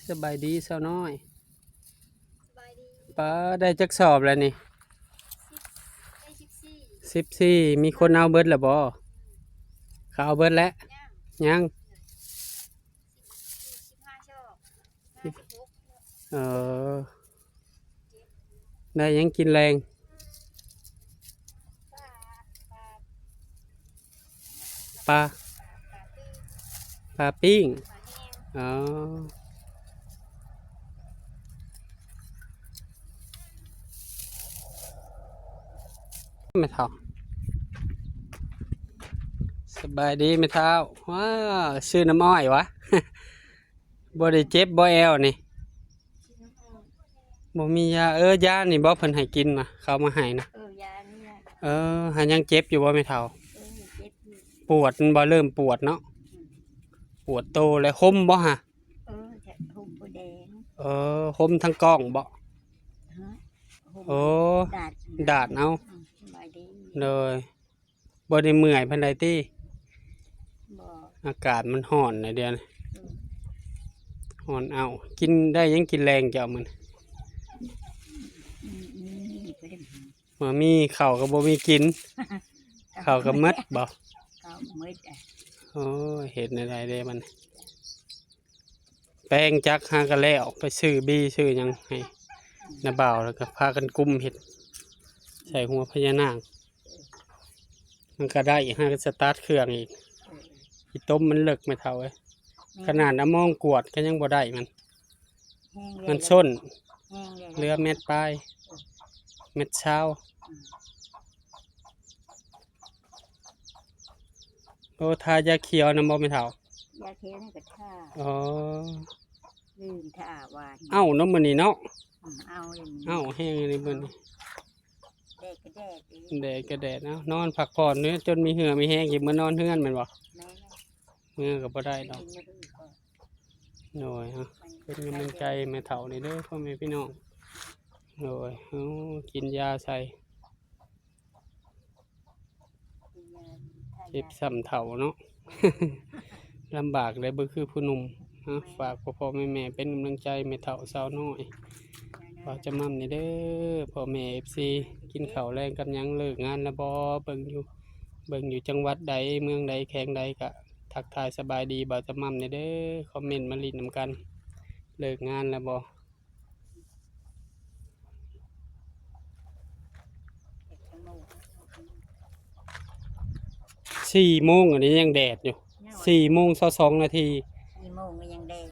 สบายดีสาวน้อยสบายดีป้าได้จักสอบแล้วนี่ได้14มีคนเอาเบิดแล้วบ่เขาเอาเบิดแล้วย่างยัง15ชอบ56เออได้ยังกินแรงปลาปลาปิ้งปลาแห้งอ๋อไม่เท่าสบายดีไม่เท่าว้าซื้อน้ำอ้อยวะ บ่ได้เจ็บบ่แอวนี่บ่มียายานี่บ่เพิ่นให้กินมาเขามาให้นะยานี่แหละ หายังเจ็บอยู่บ่ไม่เท่าเจ็บอยู่ปวดมันบ่เริ่มปวดเนาะปวดโตแล้วคมบ่ฮะจะหุ่มปูแดงคมทั้งกล้องบ่ฮะโอ้ดาดดาดเอาสบายดีเลยบ่ได้เมื่อยปานใดติบ่ อากาศมันร้อนในเดือนร้อนเอากินได้ยังกินแรงเจ้ามันนี่ไปเล่น บ่มีข้าวก็บ่มีกินข้าวก็หมดบ่ข้าวมืดโอ้ยเฮ็ดในใดเด้มันแป้งจักหาก็แล้วไปซื้อบี้ซื้อหยังให้น้าบ่าวแล้วก็พากันกุมเฮ็ดใส่หัวพญานาคมันก็ได้หาก็สตาร์ทเครื่องอีกอีต้มมันเลิกไม่เท่าเอ้ยขนาดน้ำมองกวดก็ยังบ่ได้มันส้นเรือเม็ดปลายเม็ดเช้าโอ้ทายาเขียวน้ำบ่ไม่เท่าย าเทนี่ก็ท่าอ๋อลืมท่าหวาน เอ้าน้ำมันนี่เนาะเอาเลย เอ้าแห้งเลยเบิ่น แดดก็แดด แดดก็แดดเนาะนอนพักผ่อนเนี่ยจนมีเหือมีแห้งอีกมื้อนอนเฮือนแม่นบ่เมื่อก็บ่ได้ดอกโดยฮะเป็นกำลังใจแม่เฒ่านี่เด้อพ่อแม่พี่น้องโดยกินยาใส่เจ็บซ้ำเฒ่าเนาะ ลำบากเลยบ่คือผู้หนุ่มฝากพ่อแม่เป็นกำลังใจแม่เฒ่าสาวน้อยฝากจะมั่มนี่เด้อพ่อแม่ FC กินข้าวแรงกันยังเลิกงานแล้วบ่เบิ่งอยู่จังหวัดใดเมืองใดแขวงใดก็ทักทายสบายดีบ่าวจะมั่มนี่เด้อคอมเมนต์มาลิ้นนำกันเลิกงานแล้วบ่4 โมงอันนี้ยังแดดอยู่4 โมง22 นาที4 โมงก็ยังแดด